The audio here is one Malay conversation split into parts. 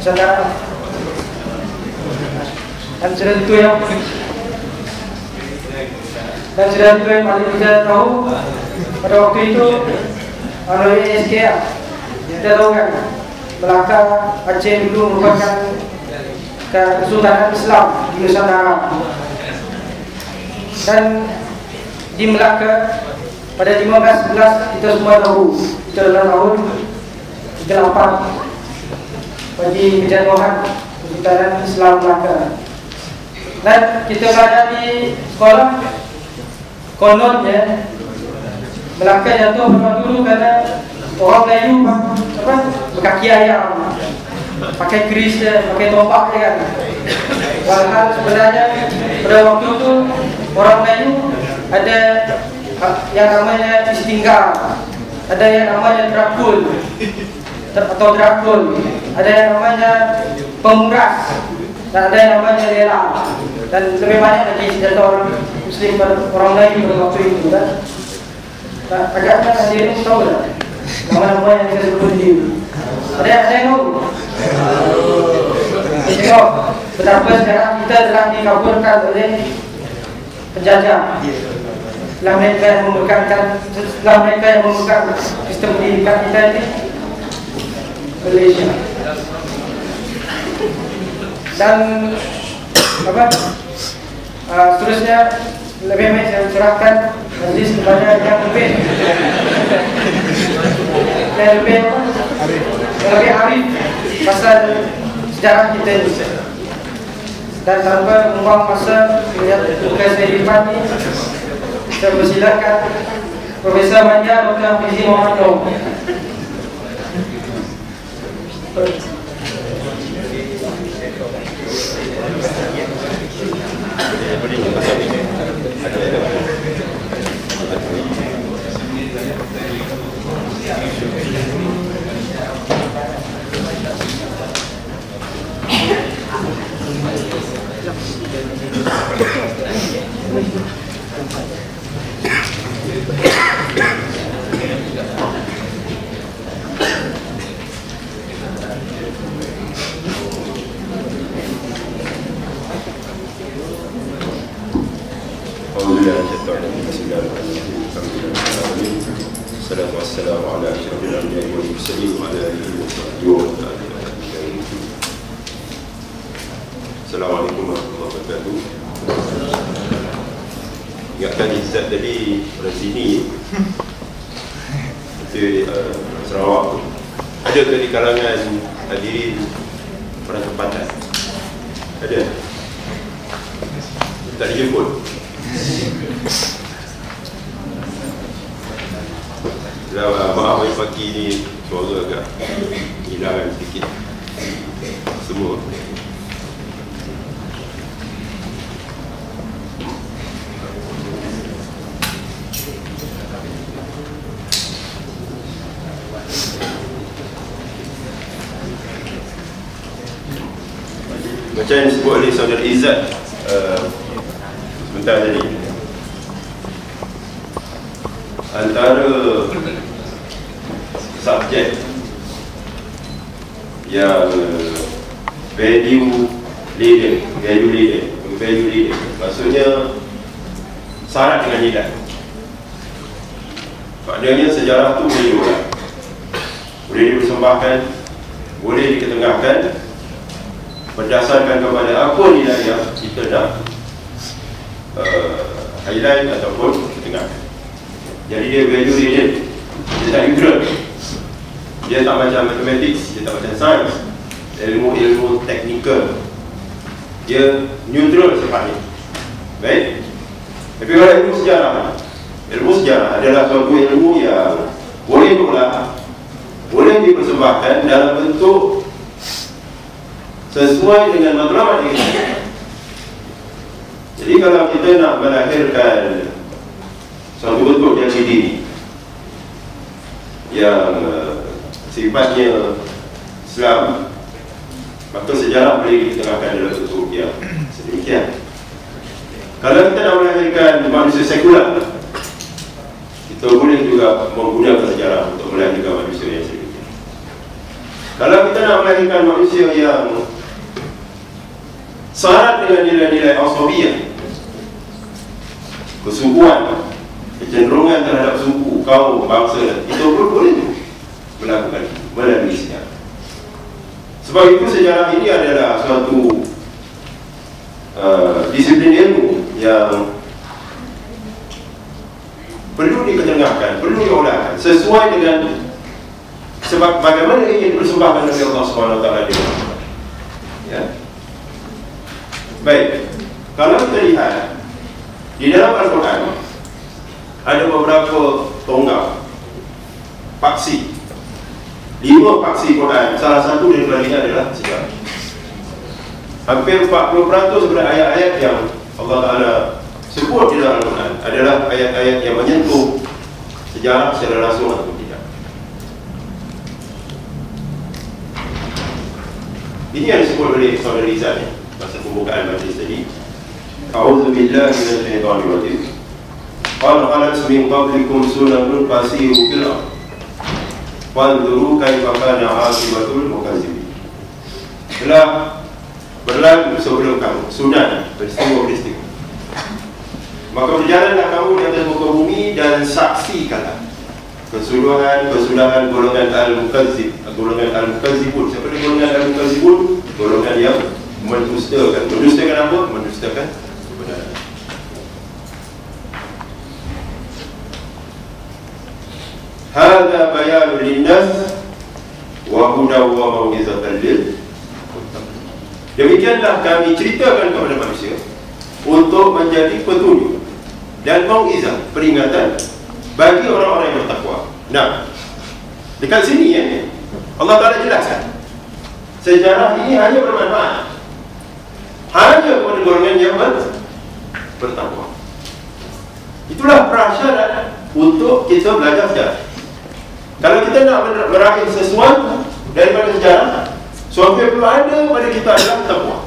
saudara. Dan sudah itu yang paling kita tahu pada waktu itu melalui SKA kita tahu kan Melaka Aceh dulu merupakan Kesultanan Islam di Nusantara, dan di Melaka pada 1511 kita semua tahu itu adalah tahun 38 bagi kejatuhan Kesultanan Islam Melaka. Dan kita belajar di sekolah kononnya Melaka jatuh pada dulu karena orang Melayu berkaki ayam, pakai keris, pakai topak kan. Walhal sebenarnya pada waktu itu orang Melayu ada yang namanya istinggal, ada yang namanya drakul atau drakul, ada yang namanya pemuras, dan ada yang namanya lela, dan lebih banyak lagi senjata orang Muslim pada orang Melayu pada waktu itu kan. Agaknya hadirin tahu tak nama-nama yang saya sebut ini? Ada yang tahu? Tengok betapa sekarang kita telah dikaburkan oleh penjajah. Setelah mereka yang memegang sistem pendidikan kita ini, Malaysia. Dan seterusnya lebih baik saya serahkan majlis kepada yang lebih arif pasal sejarah kita ini. Dan tanpa membuang masa melihat tugas saya di depan ini, saya persilakan Profesor Manja Dr. Fizi Muhammad Noor. Assalamualaikum warahmatullahi wabarakatuh. Ingatkan Izzat tadi pada sini di Sarawak tu ada ke di kalangan hadirin orang tempatan? Ada? Tak dijemput? Maaf yang pagi ni suara agak hilangan sedikit semua. Macam yang disebut oleh Saudara Izzat sebentar tadi, antara subjek yang value leader, maksudnya syarat dengan nilai. Maknanya sejarah tu boleh diulang, boleh dipersembahkan, boleh diketengahkan berdasarkan kepada apa nilai yang kita nak highlight ataupun ketengahkan. Jadi dia value leader, dia tak neutral, dia tak macam matematik, dia tak macam sains, ilmu teknikal, dia neutral sifatnya. Baik. Tapi kalau ilmu sejarah adalah suatu ilmu yang boleh diulang, boleh dipersembahkan dalam bentuk sesuai dengan matlamat yang kita. Jadi kalau kita nak melahirkan suatu bentuk yang diri yang sifatnya Islam, maka sejarah boleh ditengahkan dalam bentuk yang sedemikian. Kalau kita nak melahirkan manusia sekular, kita boleh juga menggunakan sejarah untuk melahirkan manusia yang sedemikian. Kalau kita nak melahirkan manusia yang syarat dengan nilai-nilai asabiyah, kesungguhan, kecenderungan terhadap suku, kaum, bangsa, itu pun boleh melakukan melalui sejarah. Sebab itu sejarah ini adalah suatu disiplin ilmu yang perlu diketengahkan, perlu diolahkan sesuai dengan sebab bagaimana ingin dipersembahkan oleh Allah SWT di dalam. Ya. Baik, kalau kita lihat di dalam Al-Quran ada beberapa tonggak paksi, 5 paksi Quran. Salah satu daripadanya adalah sejarah. Hampir 40% daripada ayat-ayat yang Allah Ta'ala sebut di dalam Al-Quran adalah ayat-ayat yang menyentuh sejarah secara langsung atau tidak. Ini yang disebut oleh Saudara Rizal masa pembukaan majlis tadi. A'udzu billahi minasyaitonir rajim. Qad khalat min qablikum sunanun fasiru fil ardh wanzuru kaifa kana 'aqibatul mukazzibin. Telah berlalu sebelum kamu sunan peristiwa-peristiwa, maka berjalanlah kamu di atas muka bumi dan saksikanlah kesulahan golongan al-mukazzib, golongan al-mukazzibun. Siapa dia golongan al-mukazzibun? Golongan yang mendustakan. Mendustakan apa? Mendustakan kebenaran. Hadza bayanun linnas wa hudaw wa mau'izatan lil muttaqin. Demikianlah kami ceritakan kepada manusia untuk menjadi petunjuk dan mau'izah, peringatan bagi orang-orang yang bertakwa. Nah, dekat sini ya, Allah Ta'ala jelaskan sejarah ini hanya bermanfaat hanya kepada golongan yang bertakwa. Itulah prasyarat untuk kita belajar sejarah. Kalau kita nak meraih sesuatu daripada sejarah, sesuatu yang perlu ada pada kita adalah takwa.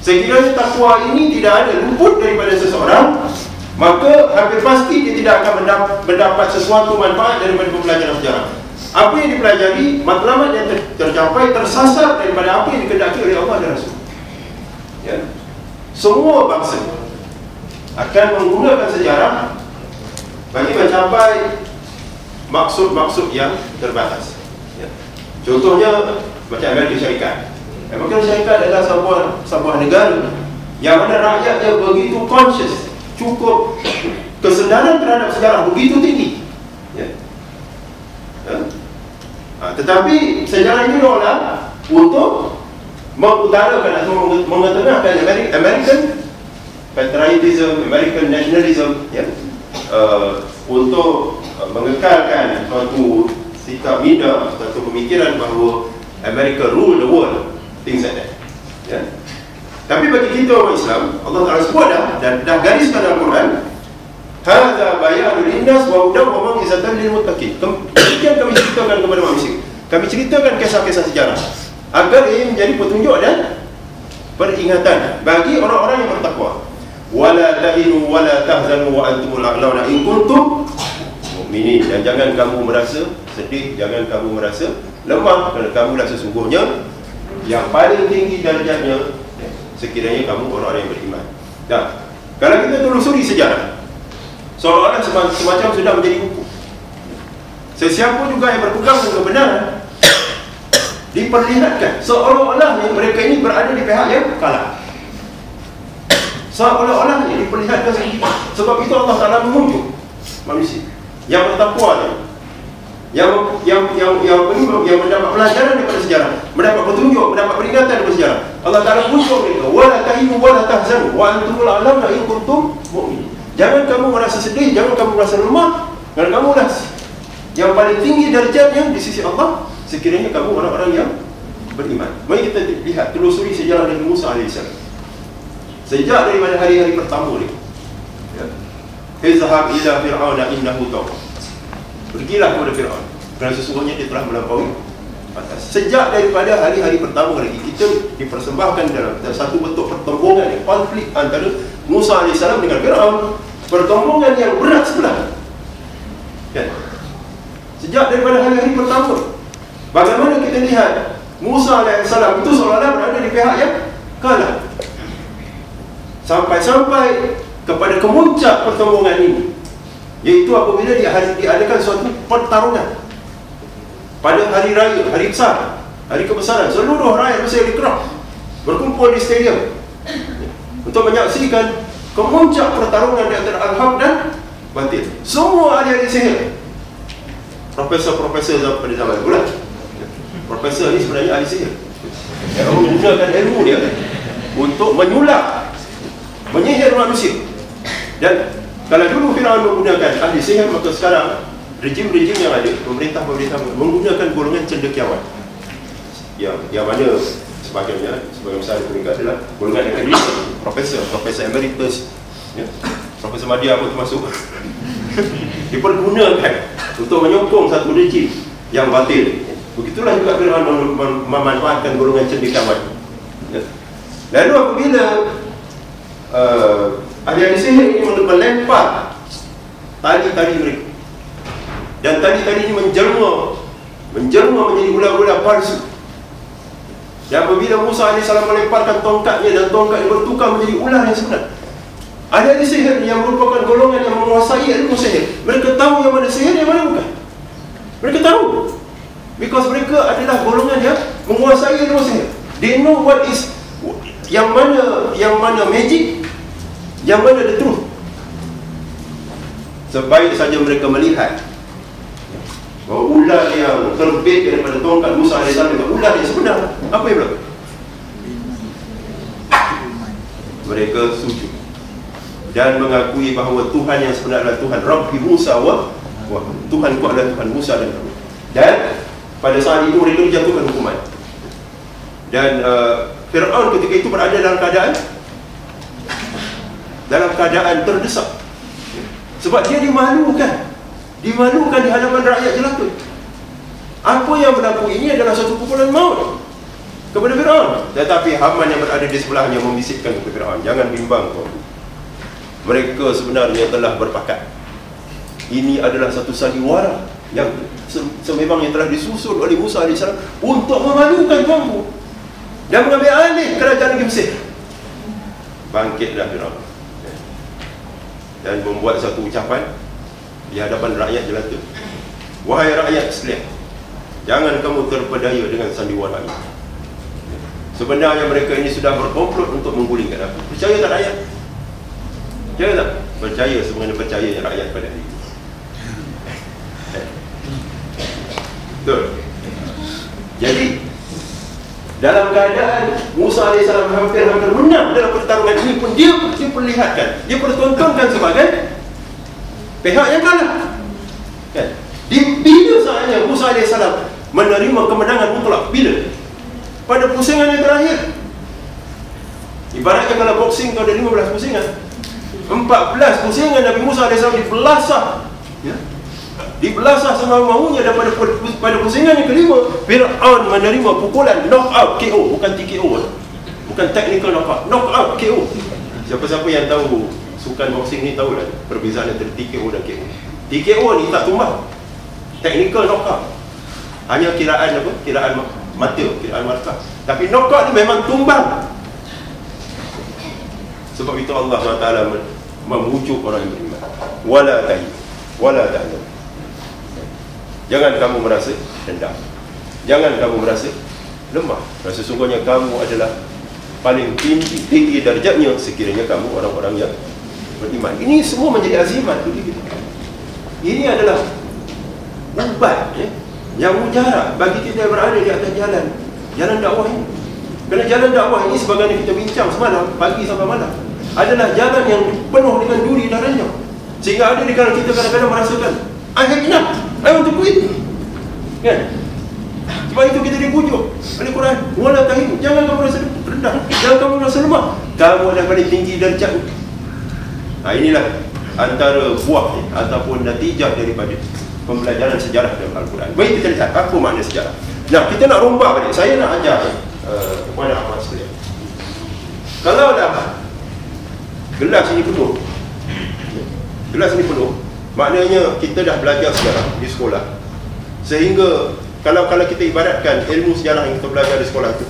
Sekiranya takwa ini tidak ada, luput daripada seseorang, maka hampir pasti dia tidak akan mendapat sesuatu manfaat daripada pembelajaran sejarah. Apa yang dipelajari, matlamat yang tercapai, tersasar daripada apa yang dikehendaki oleh Allah dan Rasul. Ya. Semua bangsa akan menggunakan sejarah bagi mencapai maksud-maksud yang terbatas. Ya. Contohnya macam Amerika Syarikat. Amerika Syarikat adalah sebuah negara yang mana rakyatnya begitu conscious, cukup kesedaran terhadap sejarah begitu tinggi. Ya. Ya. Tetapi sejarah ini diolah untuk mengutarakan atau mengetengahkan American patriotism, American nationalism, ya, untuk mengekalkan suatu sikap minda, suatu pemikiran bahawa America rule the world, things like that. Ya. Tapi bagi kita orang Islam, Allah Ta'ala sebut dah gariskan dalam Quran, hadza bayanun linnas wa hudaw wa mau'izatan lil muttaqin. Demikian kami ceritakan kepada manusia. Kami ceritakan kisah-kisah sejarah agar ia menjadi petunjuk dan peringatan bagi orang-orang yang bertakwa. Wala tahinu wala tahzanu wa antumul a'launa in kuntum mu'minin. Dan jangan kamu merasa sedih, jangan kamu merasa lemah, kerana kamulah sesungguhnya yang paling tinggi darjatnya sekiranya kamu orang-orang yang beriman. Nah, kalau kita telusuri sejarah, seolah-olah semacam sudah menjadi buku. Sesiapa juga yang berpegang dengan kebenaran diperlihatkan seolah-olahnya mereka ini berada di pihak yang kalah. Seolah-olahnya diperlihatkan sendiri. Sebab itu Allah Ta'ala menunjuk manusia yang bertakwa, yang mendapat pelajaran daripada sejarah, mendapat petunjuk, mendapat peringatan daripada sejarah. Allah Ta'ala pujuk mereka, wala tahinu wala tahzanu wa antumul a'launa in kuntum mu'minin. Jangan kamu merasa sedih, jangan kamu merasa lemah, kerana kamu dah yang paling tinggi darjatnya di sisi Allah sekiranya kamu orang-orang yang beriman. Mari kita lihat, telusuri sejarah Nabi Musa AS. Sejak daripada hari-hari pertama ni, ya, izhab ila fir'auna innahu tagha. Pergilah kepada Fir'aun, kerana sesungguhnya dia telah melampaui batas. Sejak daripada hari-hari pertama lagi, kita dipersembahkan dalam satu bentuk pertembungan, konflik antara Musa AS dengan Fir'aun. Pertembungan yang berat sebelah, ya. Sejak daripada hari-hari pertama, Bagaimana kita lihat Musa AS itu seolah-olah berada di pihak yang kalah. Sampai-sampai kepada kemuncak pertembungan ini, iaitu apabila diadakan suatu pertarungan pada hari raya, hari besar, hari kebesaran. Seluruh rakyat Mesir dikerah berkumpul di stadium untuk menyaksikan kemuncak pertarungan di antara Al-Haq dan Batil. Semua ahli-ahli sihir, profesor-profesor pada zaman dulu lah. Profesor ni sebenarnya ahli sihir yang menggunakan ilmu dia untuk menyihir manusia. Dan kalau dulu Firaun menggunakan ahli sihir, maka sekarang rejim-rejim yang ada, pemerintah-pemerintah menggunakan golongan cendekiawan yang mana sebagian besar mereka adalah golongan akademik, profesor emeritus, ya. Profesor Madya pun termasuk. Dipergunakan untuk menyokong satu rejim yang batil. Begitulah juga Firaun memanfaatkan golongan cendekiawan, ya. Lalu apabila ahli-ahli sihir ini melempar tali-tali mereka, dan tali-tali ini menjelma menjadi ular-ular palsu. Dan apabila Musa AS melemparkan tongkatnya dan tongkat itu bertukar menjadi ular yang sebenar, ahli-ahli sihir yang merupakan golongan yang menguasai ilmu sihir, mereka tahu yang mana sihir, yang mana bukan. Mereka tahu, because mereka adalah golongan yang menguasai ilmu sihir. They know what is, yang mana magic, yang mana the truth. Sebaik saja mereka melihat bahawa ular yang terbit daripada tongkat Musa AS itu ular yang sebenar, apa yang berlaku? Mereka sujud dan mengakui bahawa Tuhan yang sebenar adalah Tuhan Rabbi Musa Tuhanku adalah Tuhan Musa dan Harun. Dan pada saat itu mereka dijatuhkan hukuman. Dan Firaun ketika itu berada dalam keadaan terdesak, sebab dia dimalukan di hadapan rakyat jelata. Apa yang berlaku ini adalah satu pukulan maut kepada Firaun. Tetapi Haman yang berada di sebelahnya membisikkan kepada Firaun, jangan bimbang kau. Mereka sebenarnya telah berpakat. Ini adalah satu sandiwara yang sememangnya telah disusun oleh Musa AS untuk memalukan kamu dan mengambil alih kerajaan negeri Mesir. Bangkitlah Firaun dan membuat satu ucapan di hadapan rakyat jelata. Wahai rakyat sekalian, jangan kamu terpedaya dengan sandiwara ini. Sebenarnya mereka ini sudah berkomplot untuk menggulingkan aku. Percaya tak rakyat? Percaya tak? Percaya, sebenarnya percayanya rakyat pada hari itu. Betul. Jadi dalam keadaan Musa AS hampir menang dalam pertarungan ini pun dia perlihatkan, dia pertontonkan sebagai pihak yang kalah, kan? Bila saatnya Musa AS menerima kemenangan mutlak? Bila? Pada pusingan yang terakhir. Ibaratnya kalau boxing tu ada 15 pusingan, 14 pusingan Nabi Musa AS dibelasah, ya? Dibelasah semau-maunya. Dan pada pusingan yang kelima, Firaun menerima pukulan knockout KO, bukan TKO, bukan technical knockout KO. Siapa-siapa yang tahu sukan boxing ni tahulah perbezaan antara TKO dan KO. TKO ni tak tumbang, technical knockout hanya kiraan apa? Kiraan mata, kiraan markah. Tapi knockout ni memang tumbang. Sebab itu Allah SWT memujuk orang yang beriman. Wala tahzan. Jangan kamu merasa rendah, jangan kamu merasa lemah. Sesungguhnya kamu adalah paling tinggi darjatnya sekiranya kamu orang-orang yang beriman. Ini semua menjadi azimat bagi kita. Ini adalah ubat, ya, yang mujarab bagi kita yang berada di atas jalan dakwah ini. Kerana jalan dakwah ini, sebagaimana kita bincang semalam, pagi sampai malam, adalah jalan yang penuh dengan duri dan ranjau. Sehingga ada di kalangan kita kadang-kadang merasakan I have enough, I want to quit, kan? Sebab itu kita dipujuk oleh Quran, wala tahinu, jangan kamu rasa rendah, jangan kamu rasa lemah, kamu adalah paling tinggi darjat. Inilah antara buah ataupun natijah daripada pembelajaran sejarah dalam Al-Quran. Baik, kita lihat apa makna sejarah. Nah, kita nak rombak balik. Saya nak ajar kepada amat sekalian, kalau dah gelas ini penuh, maknanya kita dah belajar sejarah di sekolah, sehingga kalau kita ibaratkan ilmu sejarah yang kita belajar di sekolah itu